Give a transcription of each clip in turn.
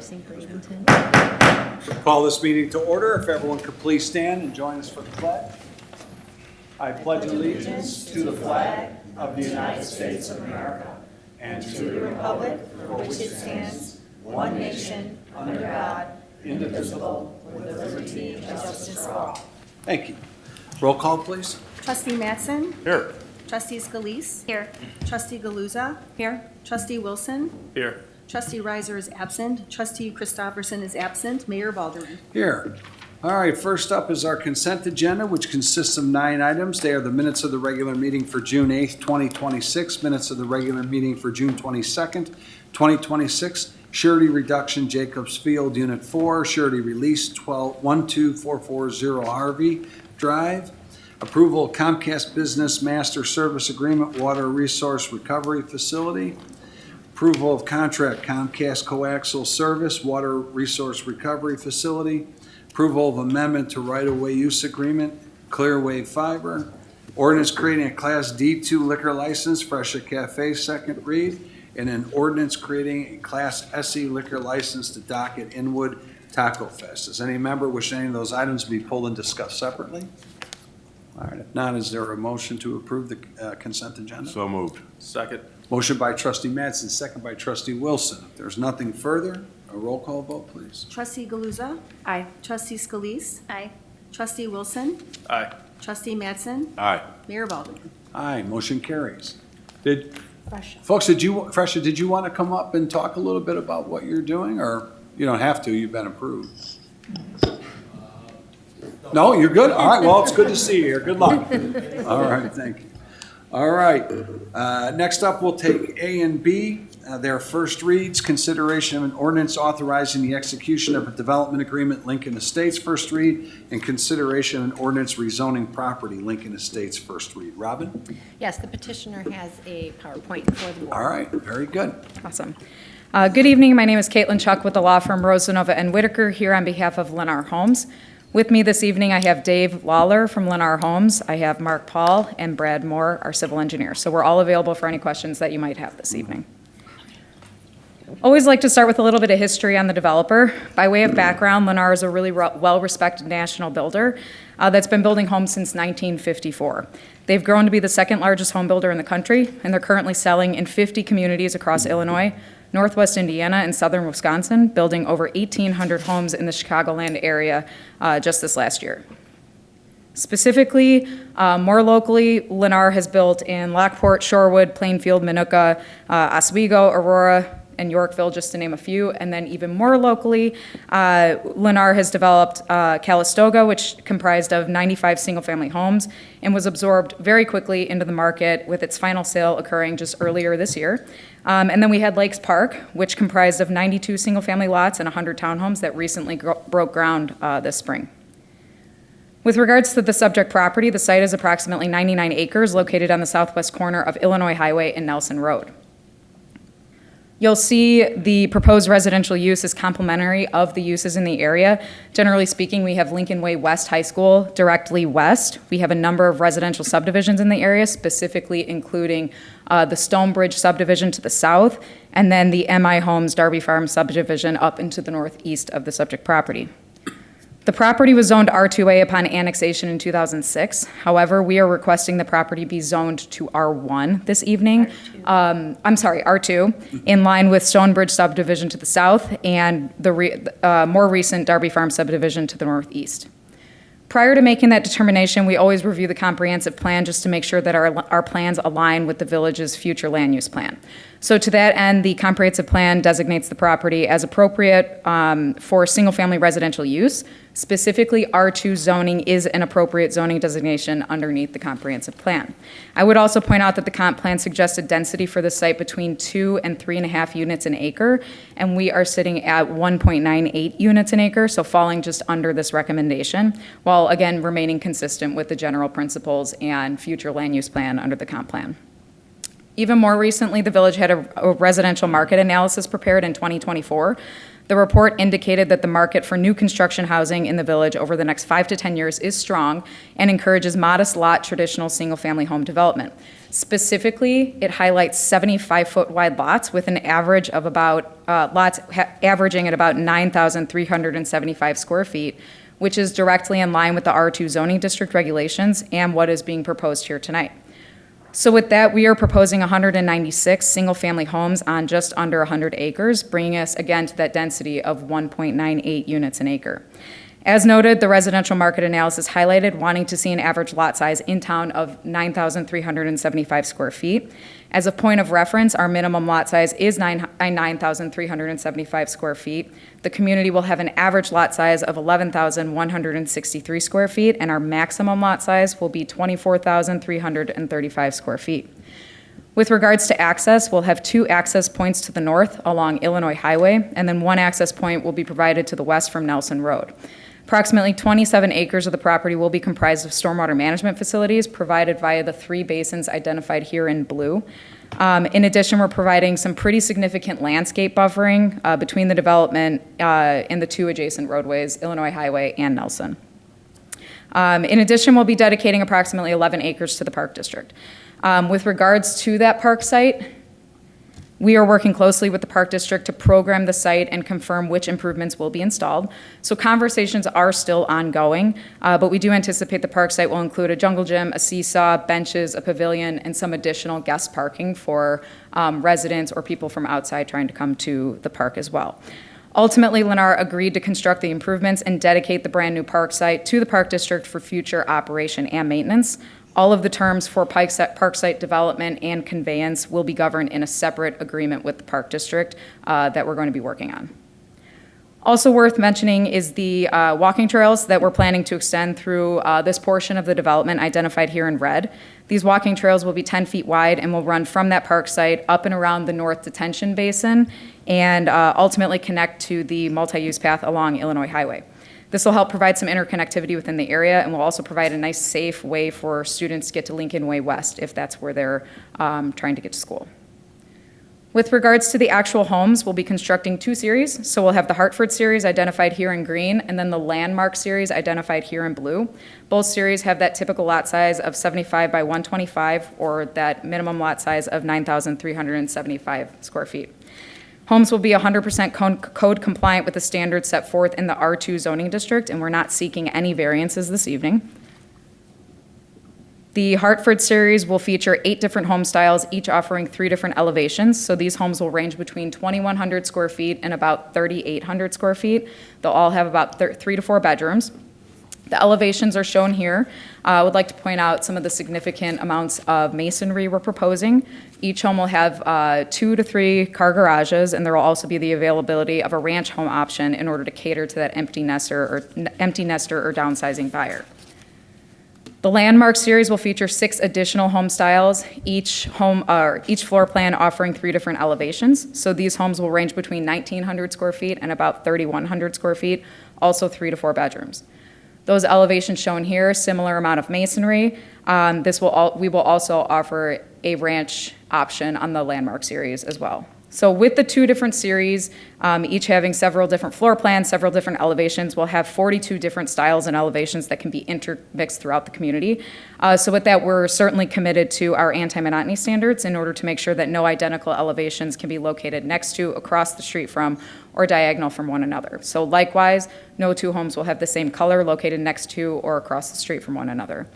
St. Bradenton. Call this meeting to order. If everyone could please stand and join us for the pledge. I pledge allegiance to the flag of the United States of America and to the republic for which it stands, one nation, under God, indivisible, with liberty and justice for all. Thank you. Roll call, please. Trustee Mattson? Here. Trustee Scalise? Here. Trustee Galuza? Here. Trustee Wilson? Here. Trustee Reiser is absent. Trustee Christopherson is absent. Mayor Baldwin. Here. All right, first up is our consent agenda, which consists of 9 items. They are the minutes of the regular meeting for June 8th, 2026, minutes of the regular meeting for June 22nd, 2026, surety reduction, Jacobs Field, Unit 4, surety release 12440 Harvey Drive, approval of Comcast Business Master Service Agreement, Water Resource Recovery Facility, approval of contract Comcast Coaxial Service, Water Resource Recovery Facility, approval of amendment to right-of-way use agreement, Clearwave Fiber, ordinance creating a Class D2 liquor license, Fresha Cafe, second read, and an ordinance creating a Class SE liquor license to dock at Inwood Taco Fest. Does any member wish any of those items to be pulled and discussed separately? All right, if not, is there a motion to approve the consent agenda? So moved. Second. Motion by trustee Mattson, second by trustee Wilson. If there's nothing further, a roll call vote, please. Trustee Galuza? Aye. Trustee Scalise? Aye. Trustee Wilson? Aye. Trustee Mattson? Aye. Mayor Baldwin. Aye, motion carries. Did, Russia. folks, did you want to come up and talk a little bit about what you're doing, or you don't have to, you've been approved? No, you're good? All right, well, it's good to see you here. Good luck. All right, thank you. All right, next up, we'll take A and B. Their first reads, consideration of an ordinance authorizing the execution of a development agreement, Lincoln Estates, first read, and consideration of an ordinance rezoning property, Lincoln Estates, first read. Robin? Yes, the petitioner has a PowerPoint for the board. All right, very good. Awesome. Good evening. My name is Caitlin Chuck with the law firm Rosanova and Whitaker here on behalf of Lennar Homes. With me this evening, I have Dave Lawler from Lennar Homes. I have Mark Paul and Brad Moore, our civil engineer. So we're all available for any questions that you might have this evening. Always like to start with a little bit of history on the developer. By way of background, Lennar is a really well-respected national builder that's been building homes since 1954. They've grown to be the second largest home builder in the country, and they're currently selling in 50 communities across Illinois, Northwest Indiana, and southern Wisconsin, building over 1,800 homes in the Chicagoland area just this last year. Specifically, more locally, Lennar has built in Lockport, Shorewood, Plainfield, Minooka, Oswego, Aurora, and Yorkville, just to name a few. And then even more locally, Lennar has developed Calistoga, which comprised of 95 single-family homes and was absorbed very quickly into the market, with its final sale occurring just earlier this year. And then we had Lakes Park, which comprised of 92 single-family lots and 100 townhomes that recently broke ground this spring. With regards to the subject property, the site is approximately 99 acres located on the southwest corner of Illinois Highway and Nelson Road. You'll see the proposed residential use is complementary of the uses in the area. Generally speaking, we have Lincoln Way West High School directly west. We have a number of residential subdivisions in the area, specifically including the Stonebridge subdivision to the south, and then the MI Homes Darby Farm subdivision up into the northeast of the subject property. The property was zoned R2A upon annexation in 2006. However, we are requesting the property be zoned to R1 this evening. R2, in line with Stonebridge subdivision to the south and the more recent Darby Farm subdivision to the northeast. Prior to making that determination, we always review the comprehensive plan just to make sure that our plans align with the village's future land use plan. So to that end, the comprehensive plan designates the property as appropriate for single-family residential use. Specifically, R2 zoning is an appropriate zoning designation underneath the comprehensive plan. I would also point out that the comp plan suggested density for the site between 2 and 3.5 units an acre, and we are sitting at 1.98 units an acre, so falling just under this recommendation, while again remaining consistent with the general principles and future land use plan under the comp plan. Even more recently, the village had a residential market analysis prepared in 2024 The report indicated that the market for new construction housing in the village over the next 5 to 10 years is strong and encourages modest lot traditional single-family home development. Specifically, it highlights 75-foot wide lots with an average of about, averaging at about 9,375 square feet, which is directly in line with the R2 zoning district regulations and what is being proposed here tonight. So with that, we are proposing 196 single-family homes on just under 100 acres, bringing us again to that density of 1.98 units an acre. As noted, the residential market analysis highlighted wanting to see an average lot size in town of 9,375 square feet. As a point of reference, our minimum lot size is 9,375 square feet. The community will have an average lot size of 11,163 square feet, and our maximum lot size will be 24,335 square feet. With regards to access, we'll have 2 access points to the north along Illinois Highway, and then 1 access point will be provided to the west from Nelson Road. Approximately 27 acres of the property will be comprised of stormwater management facilities provided via the 3 basins identified here in blue. In addition, we're providing some pretty significant landscape buffering between the development and the 2 adjacent roadways, Illinois Highway and Nelson. In addition, we'll be dedicating approximately 11 acres to the Park District. With regards to that park site, we are working closely with the Park District to program the site and confirm which improvements will be installed. So conversations are still ongoing, but we do anticipate the park site will include a jungle gym, a seesaw, benches, a pavilion, and some additional guest parking for residents or people from outside trying to come to the park as well. Ultimately, Lennar agreed to construct the improvements and dedicate the brand-new park site to the Park District for future operation and maintenance. All of the terms for park site development and conveyance will be governed in a separate agreement with the Park District that we're going to be working on. Also worth mentioning is the walking trails that we're planning to extend through this portion of the development identified here in red. These walking trails will be 10 feet wide and will run from that park site up and around the North Detention Basin and ultimately connect to the multi-use path along Illinois Highway. This will help provide some interconnectivity within the area and will also provide a nice, safe way for students to get to Lincoln Way West if that's where they're trying to get to school. With regards to the actual homes, we'll be constructing 2 series. So we'll have the Hartford series identified here in green and then the Landmark series identified here in blue. Both series have that typical lot size of 75 by 125 or that minimum lot size of 9,375 square feet. Homes will be 100% code compliant with the standards set forth in the R2 zoning district, and we're not seeking any variances this evening. The Hartford series will feature 8 different home styles, each offering 3 different elevations. So these homes will range between 2,100 square feet and about 3,800 square feet. They'll all have about 3 to 4 bedrooms. The elevations are shown here. I would like to point out some of the significant amounts of masonry we're proposing. Each home will have 2 to 3 car garages, and there will also be the availability of a ranch home option in order to cater to that empty nester or downsizing buyer. The Landmark series will feature 6 additional home styles, each floor plan offering 3 different elevations. So these homes will range between 1,900 square feet and about 3,100 square feet, also 3 to 4 bedrooms. Those elevations shown here, similar amount of masonry. We will also offer a ranch option on the Landmark series as well. So with the 2 different series, each having several different floor plans, several different elevations, we'll have 42 different styles and elevations that can be intermixed throughout the community. So with that, we're certainly committed to our anti-monotony standards in order to make sure that no identical elevations can be located next to, across the street from, or diagonal from one another. So likewise, no 2 homes will have the same color located next to or across the street from one another.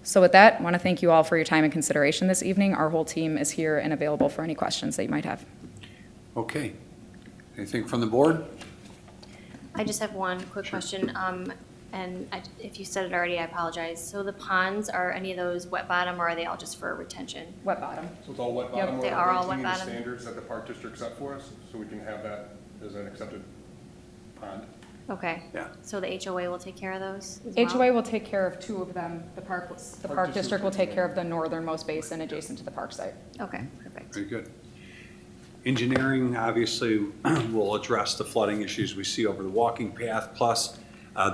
So with that, I want to thank you all for your time and consideration this evening. Our whole team is here and available for any questions that you might have. Okay. Anything from the board? I just have one quick question, if you said it already, I apologize. So the ponds, are any of those wet bottom, or are they all just for retention? Wet bottom. So it's all wet Yep, bottom? they We're are all wet maintaining the bottom. standards that the park district set for us, so we can have that as an accepted pond. Okay. Yeah. So the HOA will take care of those as well? HOA will take care of 2 of them. The Park District will take care of the northernmost basin adjacent to the park site. Okay, perfect. Very good. Engineering, obviously, will address the flooding issues we see over the walking path, plus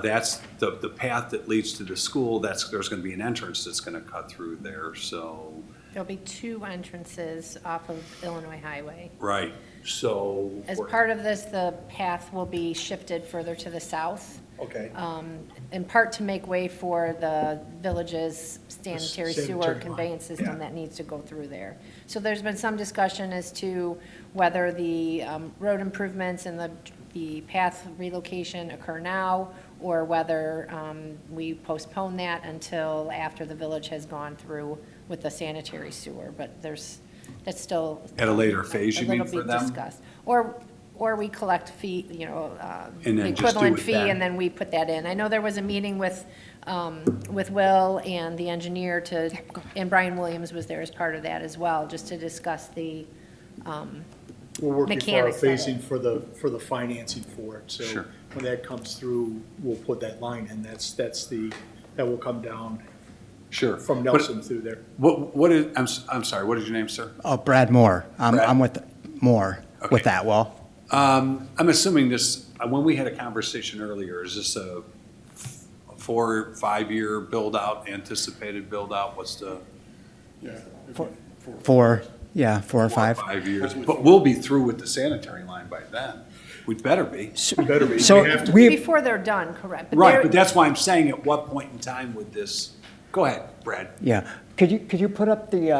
that's the path that leads to the school. There's going to be an entrance that's going to cut through there, so. There'll be 2 entrances off of Illinois Highway. Right. So. As part of this, the path will be shifted further to the south, Okay. in part to make way for the village's sanitary sewer sanitary line, conveyance system yeah. that needs to go through there. So there's been some discussion as to whether the road improvements and the path relocation occur now, or whether we postpone that until after the village has gone through with the sanitary sewer. But that's still. At a later phase, you mean, for A little them? bit discussed. Or we collect fee, And the then just do equivalent it fee, then. and then we put that in. I know there was a meeting with Will and the engineer and Brian Williams was there as part of that as well, just to discuss the, We're working for our Mechanics of it. phasing for the financing for it. So Sure. when that comes through, we'll put that line in. That will come down Sure. from But Nelson through there. what is, I'm sorry, what is your name, sir? Oh, Brad Moore. Brad? I'm with Moore, Okay. with Atwell. I'm assuming this, when we had a conversation earlier, is this a 4 or 5 year build out, anticipated build out? What's the? Yeah. 4 or 5. 5 years, but we'll be through with the sanitary line by then. We'd better be. Better be. So We have to. before they're done, correct? Right, they're- but that's why I'm saying at what point in time would this, go ahead, Brad. Yeah. Could you put up the,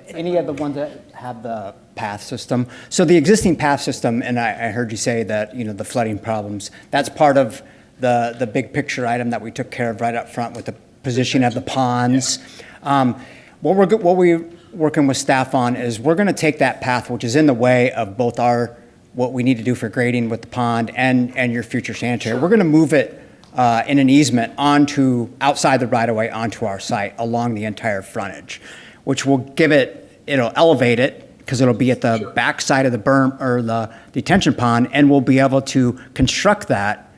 any of the ones that have the path system? So the existing path system, and I heard you say that, the flooding problems, that's part of the big picture item that we took care of right up front with the position of the ponds. What we're working with staff on is we're going to take that path, which is in the way of both what we need to do for grading with the pond and your future sanitary. We're going to move it in an easement outside the right-of-way onto our site along the entire frontage, which will it'll elevate it because it'll be at the back side of the berm or the detention pond, and we'll be able to construct that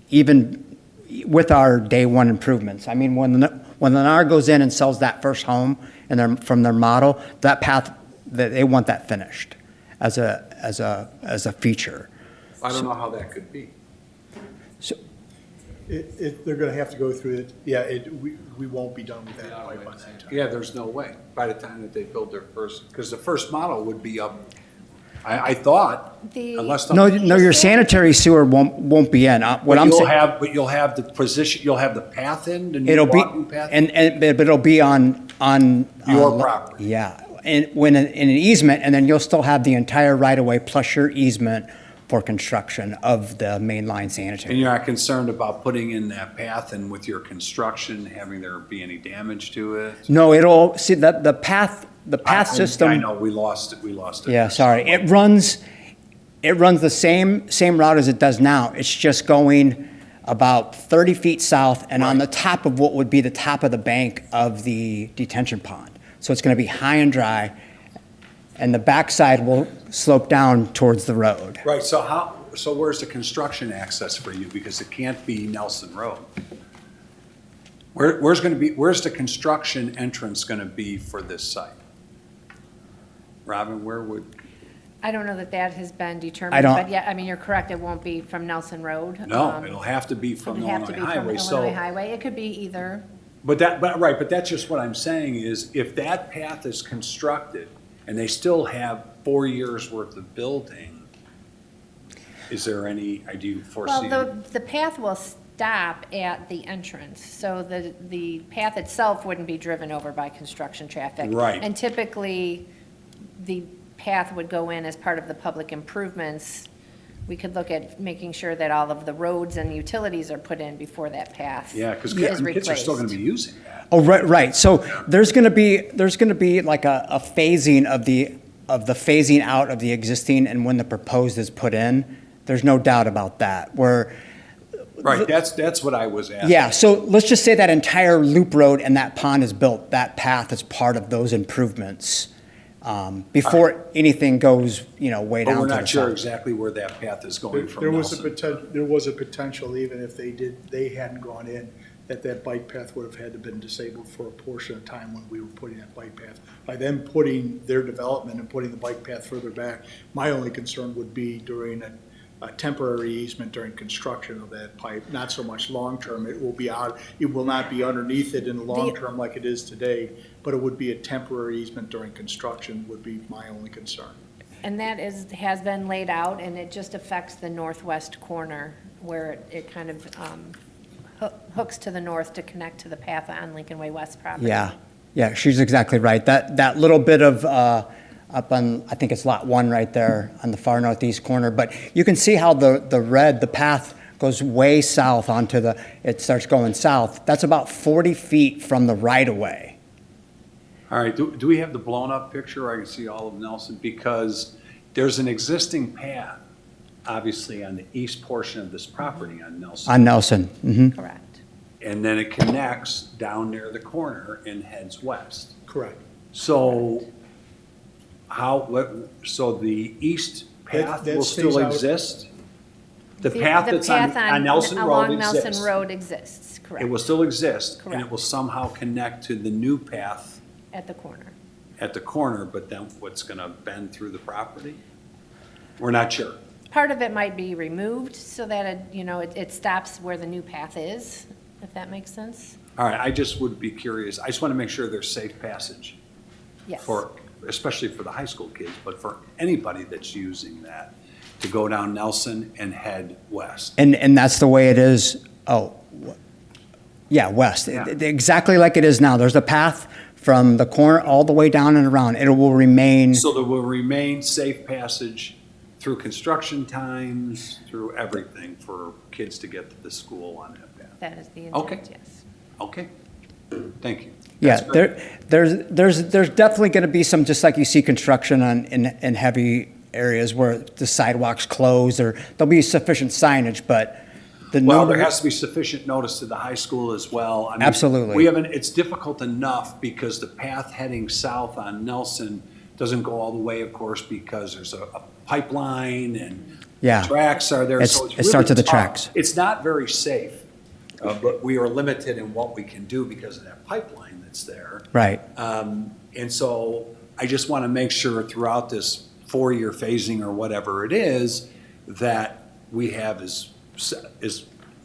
even with our day one improvements. I mean, when Lennar goes in and sells that first home from their model, that path, they want that finished as a feature. I don't know how that could be. They're gonna have to go through it. Yeah, we won't be done with that pipe by that time. Yeah, there's no way, by the time that they build their first, because the first model would be up, I thought, The- unless. No, your sanitary sewer won't be in. What I'm saying, But you'll have the position, you'll have the path in, the new it'll be, walking path? but it'll be on. Your property. Yeah, in an easement, and then you'll still have the entire right-of-way plus your easement for construction of the mainline And sanitary. you're not concerned about putting in that path and with your construction, having there be any damage to it? No, the path system. I know, we lost it. Yeah, sorry. It runs the same route as it does now. It's just going about 30 feet south and on the top of what would be the top of the bank of the detention pond. So it's going to be high and dry, and the backside will slope down towards the road. Right, so where's the construction access for you? Because it can't be Nelson Road. Where's the construction entrance gonna be for this site? Robin, where would, I don't know that has been I determined, don't- but yeah, I mean, you're correct, it won't be from Nelson Road. no, it'll have to be from It'll have to Illinois be from Highway, Illinois so. Highway. It could be either. But that's just what I'm saying is if that path is constructed and they still have 4 years worth of building, is there any, do you foresee? Well, the path will stop at the entrance, so the path itself wouldn't be driven over by construction traffic. Right. And typically, the path would go in as part of the public improvements. We could look at making sure that all of the roads and utilities are put in before that path Yeah, because is kids are still gonna replaced. be using that. Oh, right. So there's going to be like a phasing of the phasing out of the existing and when the proposed is put in. There's no doubt about that. Right, that's what I was asking. Yeah, so let's just say that entire loop road and that pond is built, that path is part of those improvements before anything goes, way down to the But we're not sure south. exactly where that path is going from There was Nelson. there was a potential, even if they hadn't gone in, that bike path would have had to been disabled for a portion of time when we were putting that bike path. By them putting their development and putting the bike path further back, my only concern would be during a temporary easement during construction of that pipe, not so much long-term. It will not be underneath it in the long-term like it is today, but it would be a temporary easement during construction would be my only concern. And that has been laid out, and it just affects the northwest corner where it kind of hooks to the north to connect to the path on Lincoln Way West property. Yeah, she's exactly right. That little bit of, up on, I think it's lot 1 right there on the far northeast corner, but you can see how the path goes way south it starts going south. That's about 40 feet from the right-of-way. All right, do we have the blown-up picture where I can see all of Nelson? Because there's an existing path, obviously, on the east portion of this property on Nelson. On Nelson, Correct. And then it connects down near the corner and heads west. Correct. So so the east path That will still stays out. exist? The path that's path on Nelson Road along exists? Nelson Road exists, correct. It will still exist, and it Correct. will somehow connect to the new path At the corner. at the corner, but then what's gonna bend through the property? We're not sure. Part of it might be removed so that it stops where the new path is, if that makes sense. All right, I just would be curious, I just wanna make sure there's safe passage Yes. especially for the high school kids, but for anybody that's using that, to go down Nelson and head west. and that's the way it is, west. Yeah. Exactly like it is now. There's a path from the corner all the way down and around. It will remain, So there will remain safe passage through construction times, through everything for kids to get to the school on that path. That is the Okay. intent, yes. Okay, thank you. yeah, That's great. there's definitely going to be some, just like you see construction in heavy areas where the sidewalks close, or there'll be sufficient signage, but the Well, number. there has to be sufficient notice to the high school as well. I mean, Absolutely. it's difficult enough because the path heading south on Nelson doesn't go all the way, of course, because there's a pipeline and Yeah. tracks are there. It's- So it's it starts really at the tough. tracks. It's not very safe, but we are limited in what we can do because of that pipeline that's there. Right. And so I just want to make sure throughout this 4-year phasing or whatever it is, that we have is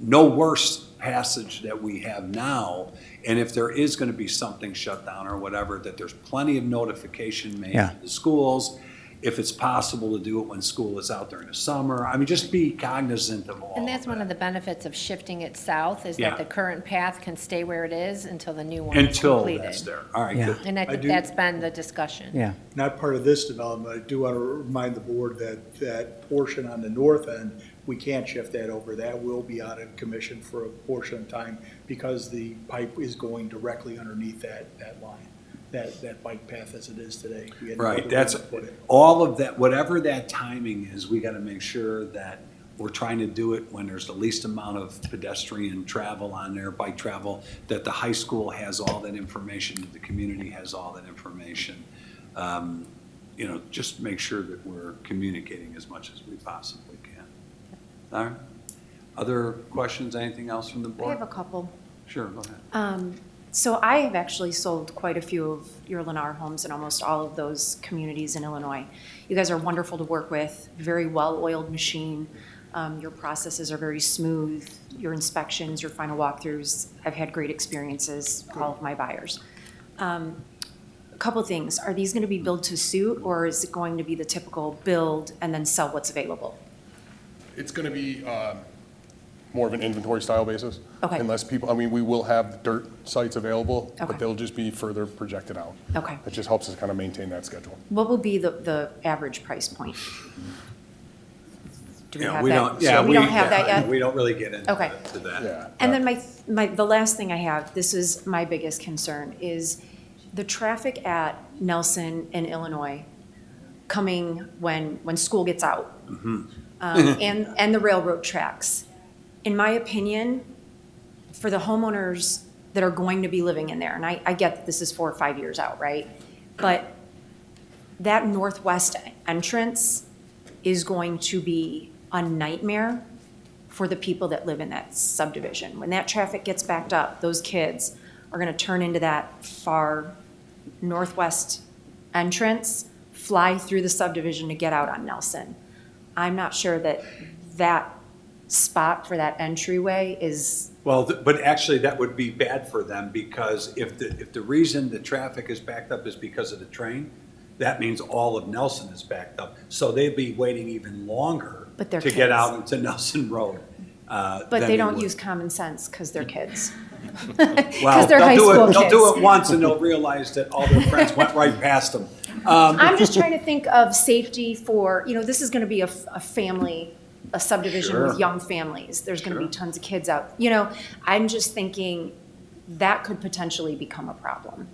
no worse passage that we have now. And if there is going to be something shut down or whatever, that there's plenty of notification made Yeah. to the schools. If it's possible to do it when school is out during the summer, I mean, just be cognizant of all And that's of one that. of the benefits of shifting it south, is Yeah. that the current path can stay where it is until the new one is Until completed. that's there. All right, Yeah. good. And I I think do- that's been the discussion. Yeah. Not part of this development, I do want to remind the board that that portion on the north end, we can't shift that over. That will be out of commission for a portion of time because the pipe is going directly underneath that line, that bike path as it is today. We had no other Right, way that's, to put it. all of that, whatever that timing is, we gotta make sure that we're trying to do it when there's the least amount of pedestrian travel on there, bike travel, that the high school has all that information, that the community has all that information. Just make sure that we're communicating as much as we possibly can. All right, other questions, anything else from the I board? have a couple. Sure, go ahead. So I have actually sold quite a few of your Lennar homes in almost all of those communities in Illinois. You guys are wonderful to work with, very well-oiled machine. Your processes are very smooth. Your inspections, your final walkthroughs, I've had great experiences, all of my buyers. A couple things, are these gonna be build to suit, or is it going to be the typical build and then sell what's available? It's going to be more of an inventory style basis. Okay. Unless people, we will have dirt sites available, Okay. but they'll just be further projected out. Okay. It just helps us kind of maintain that schedule. What will be the average price point? Do we Yeah, have we that? don't- yeah, We don't have that yet? We don't really get into Okay. to that. Yeah. And then the last thing I have, this is my biggest concern, is the traffic at Nelson and Illinois coming when school gets out. And the railroad tracks. In my opinion, for the homeowners that are going to be living in there, and I get that this is 4 or 5 years out, right? But that northwest entrance is going to be a nightmare for the people that live in that subdivision. When that traffic gets backed up, those kids are gonna turn into that far northwest entrance, fly through the subdivision to get out on Nelson. I'm not sure that spot for that entryway is, Well, but actually, that would be bad for them, because if the reason the traffic is backed up is because of the train, that means all of Nelson is backed up. So they'd be waiting even longer But they're to get kids. out into Nelson Road. But than they don't would. use common sense because they're kids. Well, Because they're high they'll do school it, they'll do kids. it once and they'll realize that all their friends went right past them. I'm just trying to think of safety for, this is gonna be a family, a subdivision with Sure. young families. There's gonna be Sure. tons of kids out. I'm just thinking that could potentially become a problem.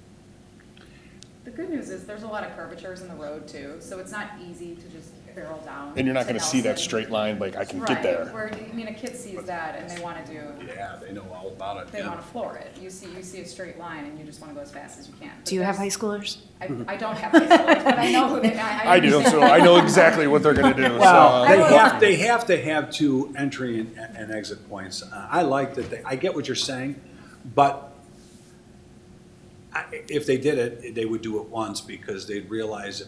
The good news is there's a lot of curvatures in the road too, so it's not easy to just barrel down. And you're not to gonna see that Nelson. straight line, like I can get Right, there. where, a kid sees that and they wanna do, Yeah, they know all about it. they yeah. wanna floor it. You see a straight line and you just wanna go as fast as you can. But Do you have high there's- schoolers? I don't have high schoolers, but I know who they, I do, understand. so I know exactly what they're gonna do, Well, so. they have to have two entry and exit points. I like that I get what you're saying, but if they did it, they would do it once because they'd realize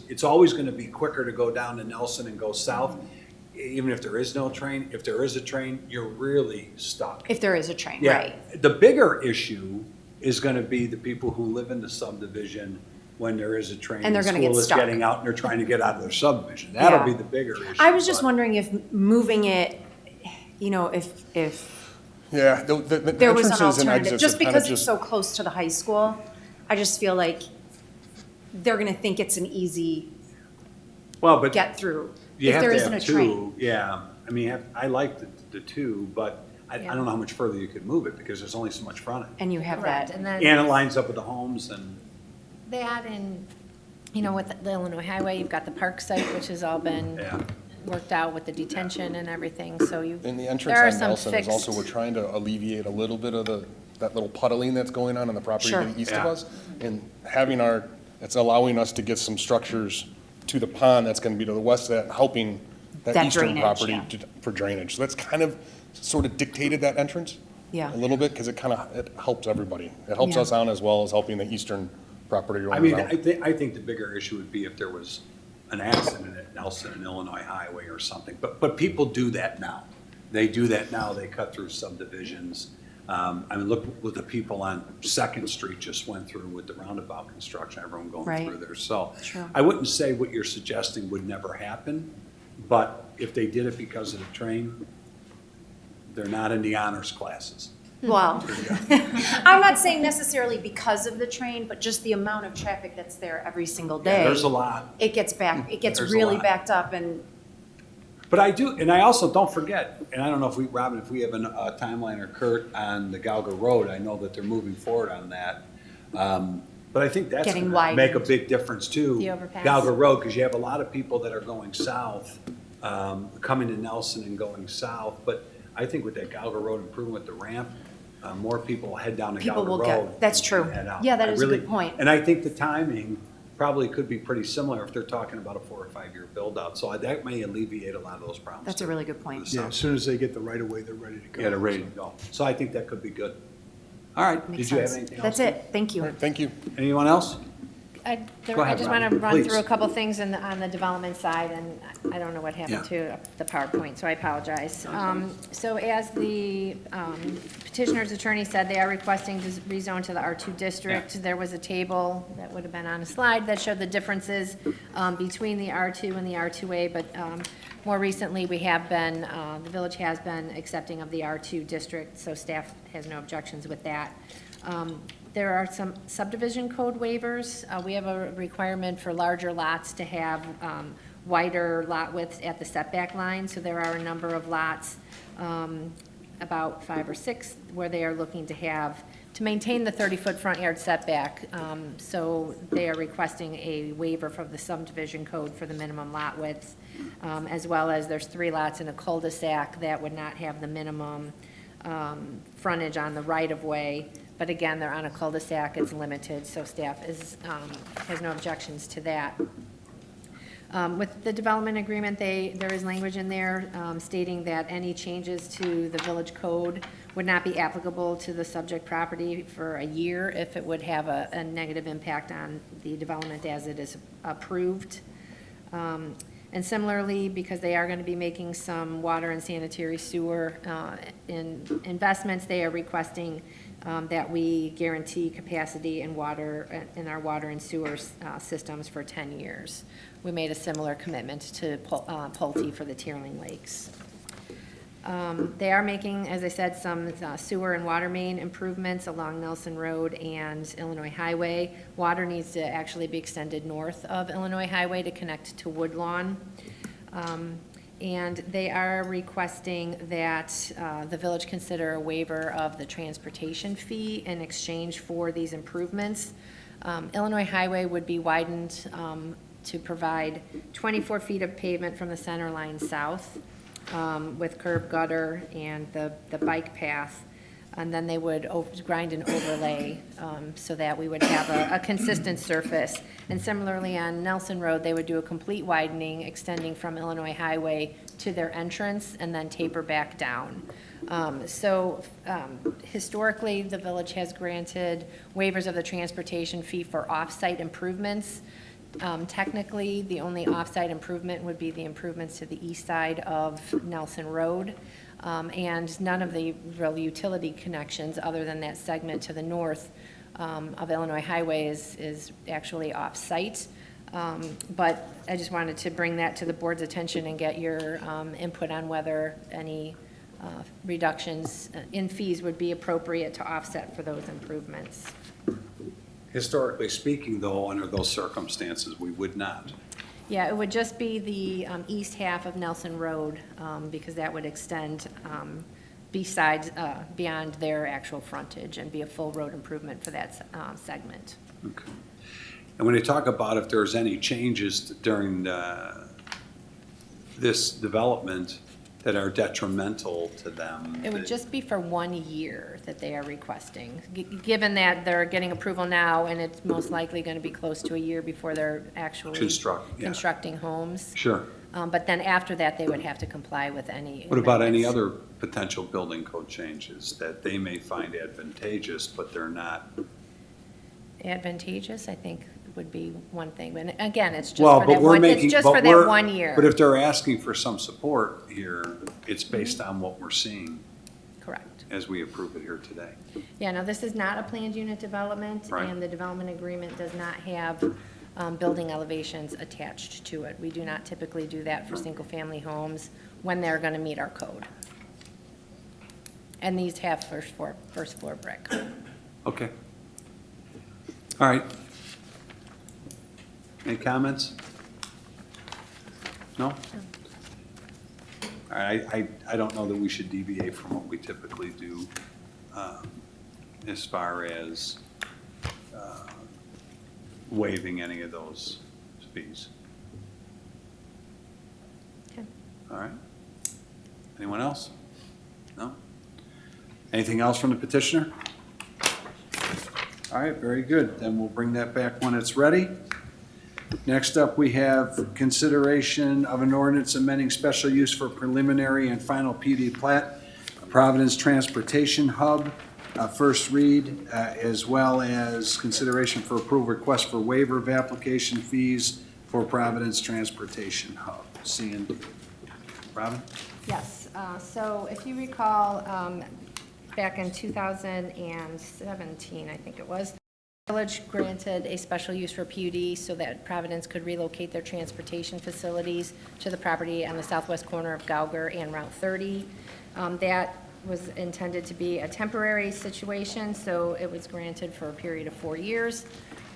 it's always gonna be quicker to go down to Nelson and go south, even if there is no train. If there is a train, you're really stuck. If there is a train, Yeah. right? The bigger issue is gonna be the people who live in the subdivision when there is a train. And they're gonna get School is stuck. getting out and they're trying to get out of their subdivision. That'll Yeah. be the bigger issue. I was just but- wondering if moving it, if Yeah, the there was an entrances and alternative, exits just are kind because of it's just, so close to the high school, I just feel like they're gonna think it's an easy Well, but get through you if have there to isn't a have train. two, yeah. I mean, I like the two, but I Yeah. don't know how much further you could move it because there's only so much frontage. And you have Correct, that. and then And it lines up with the homes and, that and, with the Illinois Highway, you've got the park site, which has all been yeah. worked out with the detention and everything, so you, and the there entrance are on some Nelson is also, fixed. we're trying to alleviate a little bit of that little puddling that's going on the property Sure. to the east of Yeah. us. And having it's allowing us to get some structures to the pond that's gonna be to the west of that, helping that That eastern drainage, property yeah. for drainage. So that's kind of, sort of dictated that entrance. Yeah. A little bit, because it helps everybody. It helps Yeah. us out as well as helping the eastern property I owners mean, out. I think the bigger issue would be if there was an accident at Nelson and Illinois Highway or something. But people do that now. They do that now. They cut through subdivisions. I mean, look what the people on Second Street just went through with the roundabout construction, everyone going Right. through there. So True. I wouldn't say what you're suggesting would never happen, but if they did it because of the train, they're not in the honors classes. Well, I'm not saying necessarily because of the train, but just the amount of traffic that's there every single day. There's a lot. It gets There's a really lot. backed up and, But I do, and I also don't forget, and I don't know if Robin, if we have a timeline or Kurt on the Galga Road, I know that they're moving forward on that. But I think that's Getting gonna make a widened. big difference too. The overpass. Galga Road, because you have a lot of people that are going south, coming to Nelson and going south. But I think with that Galga Road improvement, the ramp, more people will head down the People Galga will Road. get- that's and true. head out. Yeah, that I is a good really- point. And I think the timing probably could be pretty similar if they're talking about a 4 or 5 year build out. So that may alleviate a lot of those problems. that's a too. really good point. Yeah, as soon as they get the right of way, they're ready to go. Yeah, they're ready to go. So I think that could be good. All right, Makes did you have sense. anything else? That's it, thank you. All right, thank you. Anyone else? I Go ahead, just want Robin, to run please. through a couple things on the development side, and I don't know what happened Yeah. to the PowerPoint, so I apologize. So as the petitioner's attorney said, they are requesting to rezone to the R2 district. Yeah. There was a table that would have been on a slide that showed the differences between the R2 and the R2A, but more recently, we have been, the village has been accepting of the R2 district, so staff has no objections with that. There are some subdivision code waivers. We have a requirement for larger lots to have wider lot widths at the setback line. So there are a number of lots, about 5 or 6, where they are looking to maintain the 30-foot front yard setback. So they are requesting a waiver from the subdivision code for the minimum lot widths, as well as there's 3 lots in a cul-de-sac that would not have the minimum frontage on the right-of-way. But again, they're on a cul-de-sac, it's limited, so staff has no objections to that. With the development agreement, there is language in there stating that any changes to the village code would not be applicable to the subject property for a year if it would have a negative impact on the development as it is approved. And similarly, because they are going to be making some water and sanitary sewer investments, they are requesting that we guarantee capacity in in our water and sewer systems for 10 years. We made a similar commitment to Pulte for the Tearling Lakes. They are making, as I said, some sewer and water main improvements along Nelson Road and Illinois Highway. Water needs to actually be extended north of Illinois Highway to connect to Woodlawn. And they are requesting that the village consider a waiver of the transportation fee in exchange for these improvements. Illinois Highway would be widened to provide 24 feet of pavement from the center line south with curb gutter and the bike path. And then they would grind and overlay so that we would have a consistent surface. And similarly on Nelson Road, they would do a complete widening extending from Illinois Highway to their entrance and then taper back down. Historically, the village has granted waivers of the transportation fee for off-site improvements. Technically, the only off-site improvement would be the improvements to the east side of Nelson Road. And none of the real utility connections, other than that segment to the north of Illinois Highway, is actually off-site. But I just wanted to bring that to the board's attention and get your input on whether any reductions in fees would be appropriate to offset for those improvements. Historically speaking, though, under those circumstances, we would not. Yeah, it would just be the east half of Nelson Road, because that would extend beyond their actual frontage and be a full road improvement for that segment. Okay. And when you talk about if there's any changes during this development that are detrimental to them. It would just be for 1 year that they are requesting, given that they're getting approval now, and it's most likely going to be close to a year before they're actually constructing homes. Sure. But then after that, they would have to comply with any. What about any other potential building code changes that they may find advantageous, but they're not? Advantageous, I think, would be one thing, but again, it's just Well, for but that we're one, making, it's just but for we're- that 1 year. But if they're asking for some support here, it's based on what we're seeing Correct. as we approve it here today. Yeah, no, this is not a planned unit development, Right. and the development agreement does not have building elevations attached to it. We do not typically do that for single-family homes when they're going to meet our code. And these have first floor brick. Okay. All right. Any comments? No? All right, I don't know that we should deviate from what we typically do as far as waiving any of those fees. Okay. All right. Anyone else? No? Anything else from the petitioner? All right, very good. Then we'll bring that back when it's ready. Next up, we have consideration of an ordinance amending special use for preliminary and final PD plat, Providence Transportation Hub, first read, as well as consideration for approval request for waiver of application fees for Providence Transportation Hub. Seeing, Robin? Yes, so if you recall, back in 2017, I think it was, the village granted a special use for PUD so that Providence could relocate their transportation facilities to the property on the southwest corner of Gauger and Route 30. That was intended to be a temporary situation, so it was granted for a period of 4 years.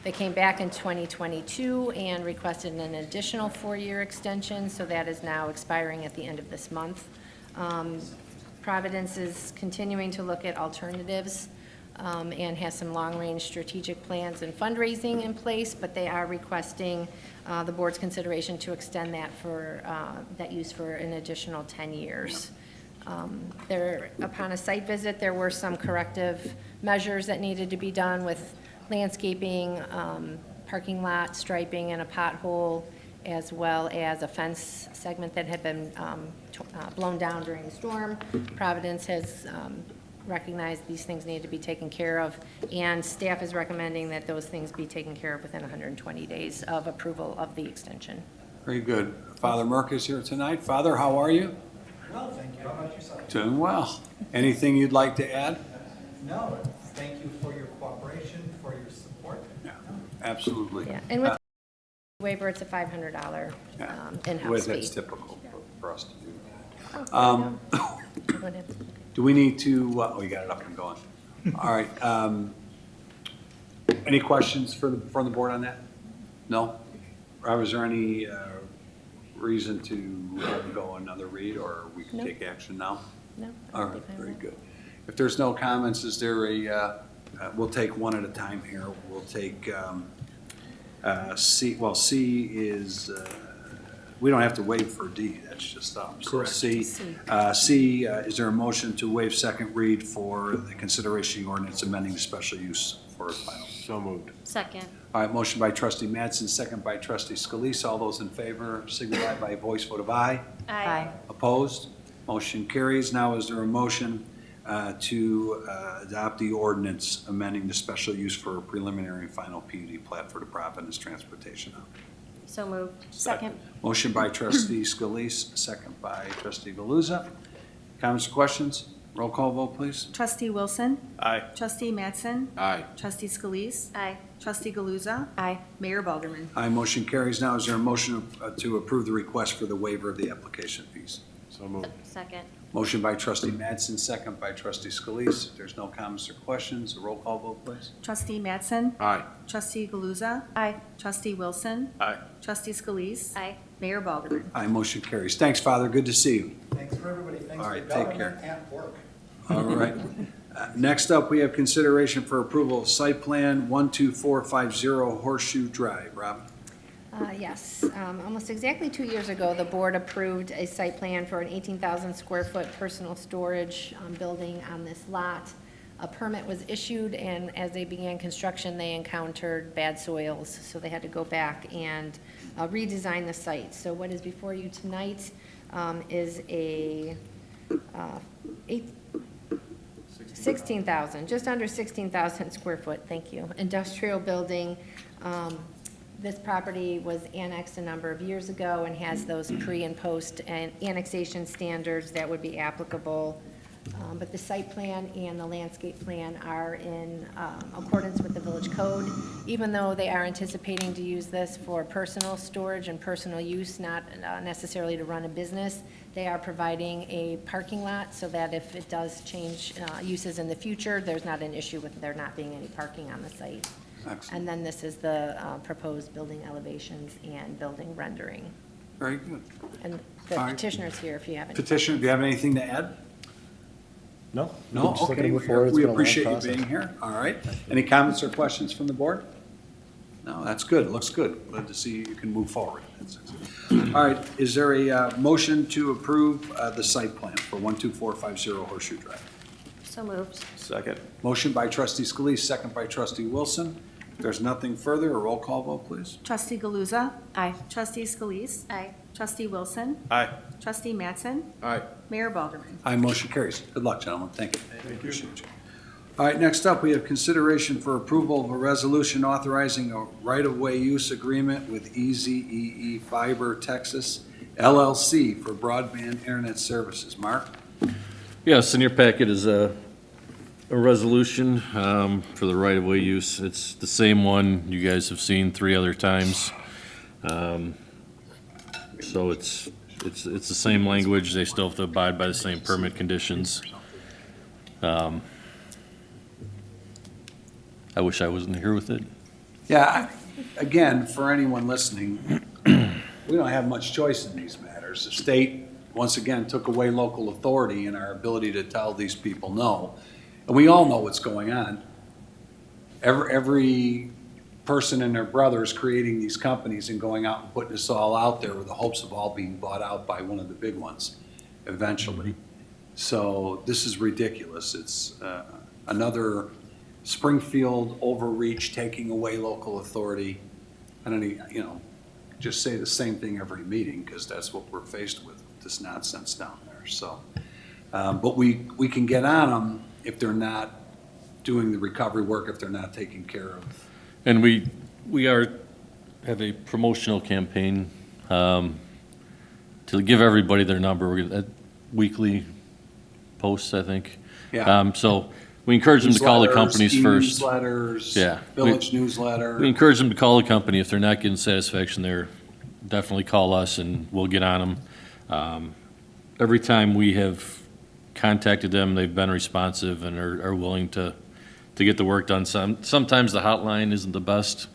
They came back in 2022 and requested an additional 4-year extension, so that is now expiring at the end of this month. Providence is continuing to look at alternatives and has some long-range strategic plans and fundraising in place, but they are requesting the board's consideration to extend that for that use for an additional 10 years. Upon a site visit, there were some corrective measures that needed to be done with landscaping, parking lot striping, and a pothole, as well as a fence segment that had been blown down during the storm. Providence has recognized these things need to be taken care of, and staff is recommending that those things be taken care of within 120 days of approval of the extension. Very good. Father Merck is here tonight. Father, how are you? Well, thank you. How about yourself? Doing well. Anything you'd like to add? No, thank you for your cooperation, for your support. Yeah, absolutely. Yeah, and with waiver, it's a $500 Yeah. in-house Well, fee. that's typical for us to do that. Oh, there you go. Do we need to, we got it up and going. All right. Any questions from the board on that? No? Rob, is there any reason to have it go another read, or we can No. take action now? No? All right, very good. If there's no comments, is there we'll take one at a time here. We'll take C, well, C is, we don't have to waive for D, that's just up. So Correct. C, is there a motion to waive second read for the consideration of the ordinance amending the special use for final? So moved. Second. All right, motion by trustee Mattson, second by trustee Scalise. All those in favor signify by a voice vote of aye. Aye. Opposed? Motion carries. Now, is there a motion to adopt the ordinance amending the special use for a preliminary and final PUD plat for the Providence Transportation Hub? So moved. Second. Motion by trustee Scalise, second by trustee Galuza. Comments or questions? Roll call vote, please. Trustee Wilson. Aye. Trustee Mattson. Aye. Trustee Scalise. Aye. Trustee Galuza. Aye. Mayor Balderman. Aye, motion carries. Now, is there a motion to approve the request for the waiver of the application fees? So moved. Second. Motion by trustee Mattson, second by trustee Scalise. If there's no comments or questions, a roll call vote, please. Trustee Mattson. Aye. Trustee Galuza. Aye. Trustee Wilson. Aye. Trustee Scalise. Aye. Mayor Balderman. Aye, motion carries. Thanks, Father. Good to see you. Thanks for everybody, thanks All for right, take care. government at work. All right. Next up, we have consideration for approval of site plan 12450 Horseshoe Drive. Rob? Yes, almost exactly 2 years ago, the board approved a site plan for an 18,000 square foot personal storage building on this lot. A permit was issued, and as they began construction, they encountered bad soils, so they had to go back and redesign the site. So what is before you tonight is a 16,000, just under 16,000 square foot, thank you, industrial building. This property was annexed a number of years ago and has those pre and post and annexation standards that would be applicable. But the site plan and the landscape plan are in accordance with the village code, even though they are anticipating to use this for personal storage and personal use, not necessarily to run a business. They are providing a parking lot so that if it does change uses in the future, there's not an issue with there not being any parking on the site. Excellent. And then this is the proposed building elevations and building rendering. Very good. And the All right. petitioner's here if you have any. Petitioner, do you have anything to add? No? No? Just looking Okay, to move forward. It's we been a long appreciate you process. being here. All right. Any comments or questions from the board? No, that's good. Looks good. Glad to see you can move forward. That's excellent. All right, is there a motion to approve the site plan for 12450 Horseshoe Drive? So moved. Second. Motion by trustee Scalise, second by trustee Wilson. If there's nothing further, a roll call vote, please. Trustee Galuza. Aye. Trustee Scalise. Aye. Trustee Wilson. Aye. Trustee Mattson. Aye. Mayor Balderman. Aye, motion carries. Good luck, gentlemen. Thank you. Appreciate you. All right, next up, we have consideration for approval of a resolution authorizing a right-of-way use agreement with EZEE Fiber Texas LLC for broadband internet services. Mark? Yes, in your packet is a resolution for the right-of-way use. It's the same one you guys have seen 3 other times. So it's the same language. They still have to abide by the same permit conditions. I wish I wasn't here with it. Yeah, again, for anyone listening, we don't have much choice in these matters. The state, once again, took away local authority and our ability to tell these people no. And we all know what's going on. Every person and their brother is creating these companies and going out and putting this all out there with the hopes of all being bought out by one of the big ones eventually. So this is ridiculous. It's another Springfield overreach, taking away local authority. I don't even, just say the same thing every meeting because that's what we're faced with, this nonsense down there. So, but we can get on them if they're not doing the recovery work, if they're not taking care of. And we have a promotional campaign to give everybody their number. We're gonna weekly posts, I think. Yeah. So We encourage them to call the Newsletters, companies first. e-newsletters, Yeah. village newsletter. We encourage them to call the company. If they're not getting satisfaction there, definitely call us and we'll get on them. Every time we have contacted them, they've been responsive and are willing to get the work done. Sometimes the hotline isn't the best,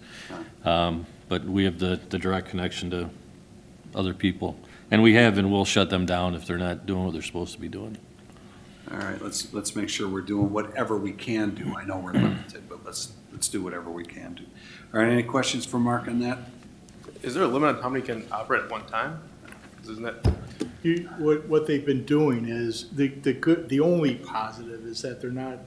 but we have the direct connection to other people. And we have and will shut them down if they're not doing what they're supposed to be doing. All right, let's make sure we're doing whatever we can do. I know we're limited, but let's do whatever we can do. All right, any questions for Mark on that? Is there a limit on how many can operate at one time? Isn't that, What they've been doing is, the only positive is that they're not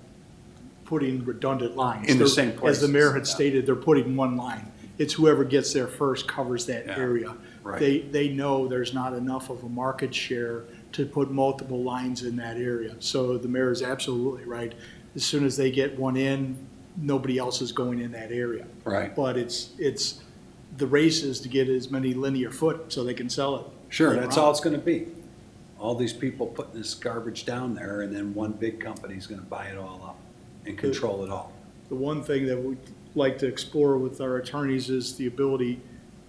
putting redundant lines. In the They're- same As the mayor had places, yeah. stated, they're putting one line. It's whoever gets there first covers that Yeah, area. right. They know there's not enough of a market share to put multiple lines in that area. So the mayor is absolutely right. As soon as they get one in, nobody else is going in that area. Right. But it's, the race is to get as many linear foot so they can sell it. Sure, later that's on. all it's gonna be. All these people putting this garbage down there, and then one big company's gonna buy it all up and control it all. The one thing that we'd like to explore with our attorneys is the ability,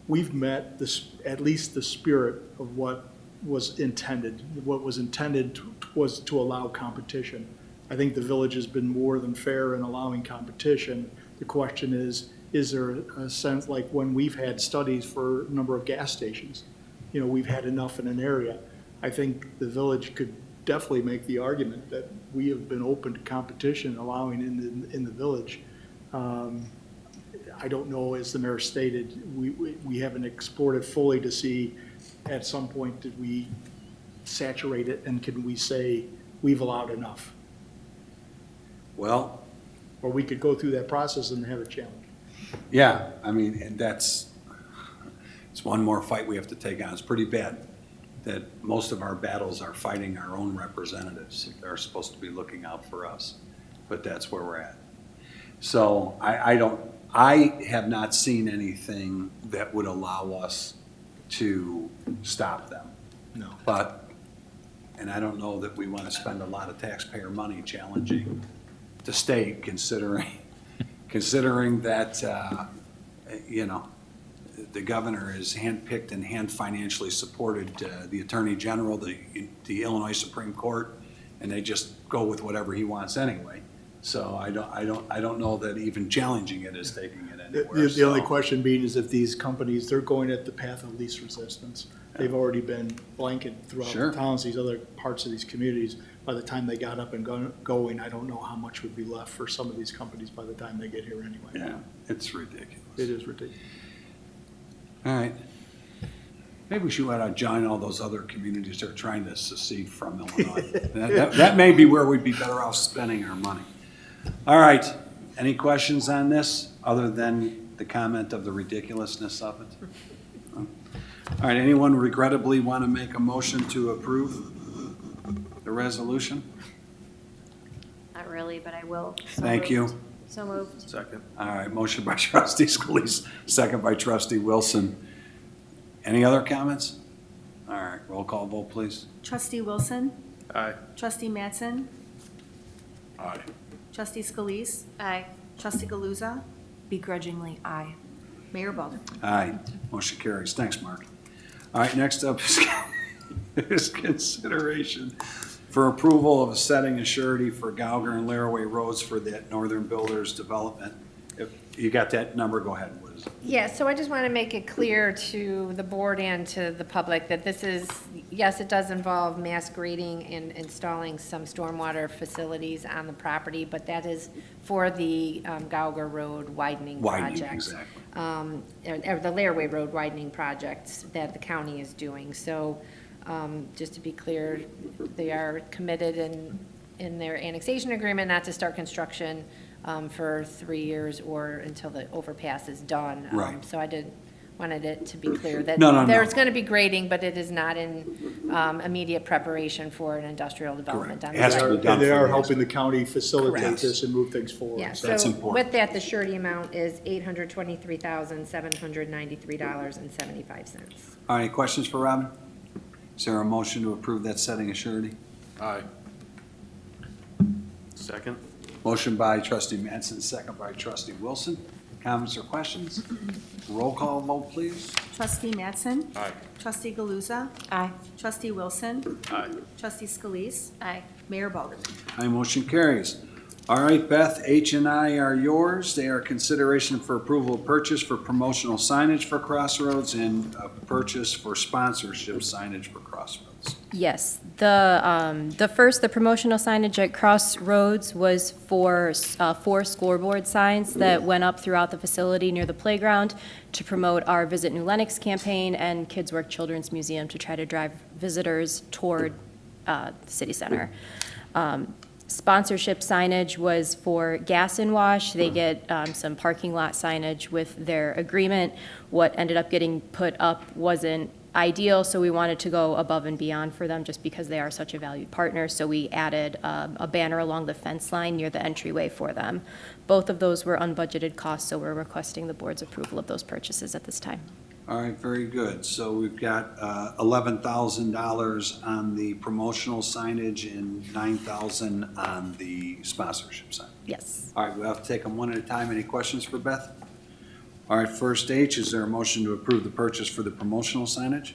we've met this, at least the spirit of what was intended. What was intended was to allow competition. I think the village has been more than fair in allowing competition. The question is there a sense, like when we've had studies for a number of gas stations, we've had enough in an area. I think the village could definitely make the argument that we have been open to competition, allowing in the village. I don't know, as the mayor stated, we haven't explored it fully to see at some point did we saturate it and can we say we've allowed enough? Well, Or we could go through that process and have a challenge. yeah, I mean, and it's one more fight we have to take on. It's pretty bad that most of our battles are fighting our own representatives. They're supposed to be looking out for us, but that's where we're at. So I have not seen anything that would allow us to stop them. No. But, and I don't know that we want to spend a lot of taxpayer money challenging the state, considering that, the governor is handpicked and hand financially supported the Attorney General, the Illinois Supreme Court, and they just go with whatever he wants anyway. So I don't know that even challenging it is taking it anywhere. The only So- question being is if these companies, they're going at the path of least resistance. They've already been blanketed throughout Sure. the towns, these other parts of these communities. By the time they got up and going, I don't know how much would be left for some of these companies by the time they get here anyway. Yeah, it's ridiculous. It is ridiculous. All right. Maybe we should join all those other communities that are trying to secede from Illinois. That may be where we'd be better off spending our money. All right, any questions on this, other than the comment of the ridiculousness of it? All right, anyone regrettably want to make a motion to approve the resolution? Not really, but I will. So Thank you. moved. So moved. second? All right, motion by trustee Scalise, second by trustee Wilson. Any other comments? All right, roll call vote, please. Trustee Wilson, Aye. trustee Mattson, Aye. trustee Scalise, Aye. trustee Galuza, begrudgingly aye. Mayor Baldwin. Aye, motion carries. Thanks, Mark. All right, next up is consideration for approval of a setting Assurity for Gauger and Laraway Roads for that Northern Builders development. If you got that number, go ahead. What is it? Yeah, so I just want to make it clear to the board and to the public that this is, yes, it does involve mass grading and installing some stormwater facilities on the property, but that is for the Gauger Road widening project. Widening, exactly. Or the Laraway Road widening projects that the county is doing. So just to be clear, they are committed in their annexation agreement not to start construction for 3 years or until the overpass is done. Right. So I wanted it to be clear that No. there's going to be grading, but it is not in immediate preparation for an industrial development Correct. on It the has to site. be done And they for are years. helping the county facilitate Correct. this and move things forward. Yeah, So That's so important. with that, the surety amount is $823,793.75. All right, any questions for Robin? Is there a motion to approve that setting Assurity? Aye. Second? Motion by trustee Mattson, second by trustee Wilson. Comments or questions? Roll call vote, please. Trustee Mattson. Aye. Trustee Galuza. Aye. Trustee Wilson. Aye. Trustee Scalise. Aye. Mayor Balderman. Aye, motion carries. All right, Beth, H and I are yours. They are consideration for approval of purchase for promotional signage for Crossroads and purchase for sponsorship signage for Crossroads. Yes, the promotional signage at Crossroads was for 4 scoreboard signs that went up throughout the facility near the playground to promote our Visit New Lenox campaign and Kids Work Children's Museum to try to drive visitors toward the city center. Sponsorship signage was for Gas and Wash. They get some parking lot signage with their agreement. What ended up getting put up wasn't ideal, so we wanted to go above and beyond for them just because they are such a valued partner. So we added a banner along the fence line near the entryway for them. Both of those were unbudgeted costs, so we're requesting the board's approval of those purchases at this time. All right, very good. So we've got $11,000 on the promotional signage and $9,000 on the sponsorship sign. Yes. All right, we'll have to take them one at a time. Any questions for Beth? All right, first H, is there a motion to approve the purchase for the promotional signage?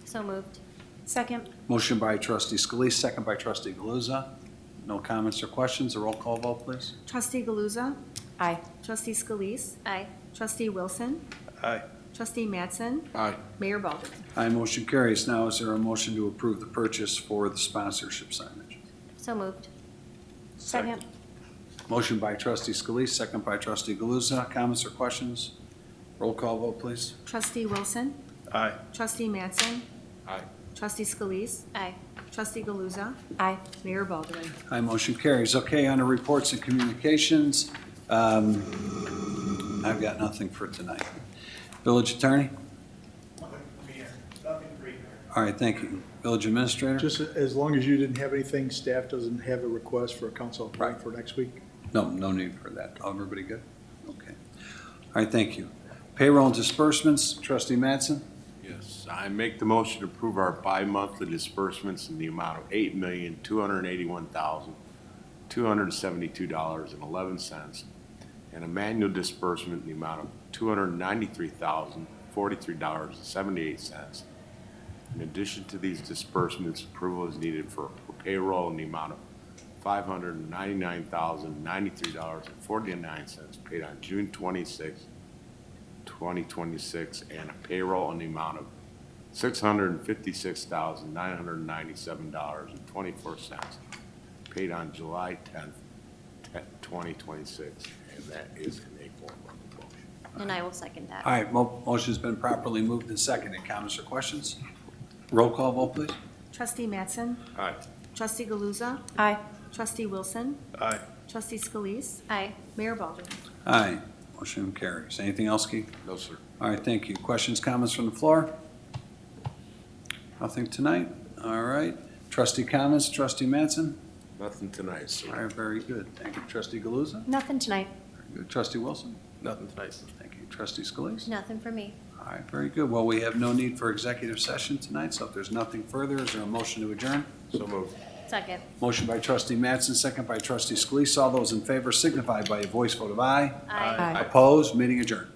So moved. Second. Motion by trustee Scalise, second by trustee Galuza. No comments or questions, a roll call vote, please. Trustee Galuza. Aye. Trustee Scalise. Aye. Trustee Wilson. Aye. Trustee Mattson. Aye. Mayor Balderman. Aye, motion carries. Now, is there a motion to approve the purchase for the sponsorship signage? So moved. Second. Motion by trustee Scalise, second by trustee Galuza. Comments or questions? Roll call vote, please. Trustee Wilson. Aye. Trustee Mattson. Aye. Trustee Scalise. Aye. Trustee Galuza. Aye. Mayor Balderman. Aye, motion carries. Okay, under reports and communications, I've got nothing for tonight. Village attorney? All right, thank you. Village administrator? Just as long as you didn't have anything, staff doesn't have a request for a council appointment for next week? No, no need for that. Everybody good? Okay. All right, thank you. Payroll and disbursements, trustee Mattson? Yes, I make the motion to approve our bi-monthly disbursements in the amount of $8,281,272.11 and a manual disbursement in the amount of $293,043.78. In addition to these disbursements, approval is needed for payroll in the amount of $599,093.49 paid on June 26, 2026, and a payroll in the amount of $656,997.24 paid on July 10th, 2026, and that is in a form of a motion. And I will second that. All right, motion's been properly moved and seconded. Comments or questions? Roll call vote, please. Trustee Mattson. Aye. Trustee Galuza. Aye. Trustee Wilson. Aye. Trustee Scalise. Aye. Mayor Balderman. Aye, motion carries. Anything else, Keith? No, sir. All right, thank you. Questions, comments from the floor? Nothing tonight? All right. Trustee comments, trustee Mattson? Nothing tonight, sir. All right, very good. Thank you. Trustee Galuza? Nothing tonight. Very good. Trustee Wilson? Nothing tonight. Thank you. Trustee Scalise? Nothing for me. All right, very good. Well, we have no need for executive session tonight, so if there's nothing further, is there a motion to adjourn? So moved. Second. Motion by trustee Mattson, second by trustee Scalise. All those in favor signify by a voice vote of aye. Aye. Opposed? Meeting adjourned.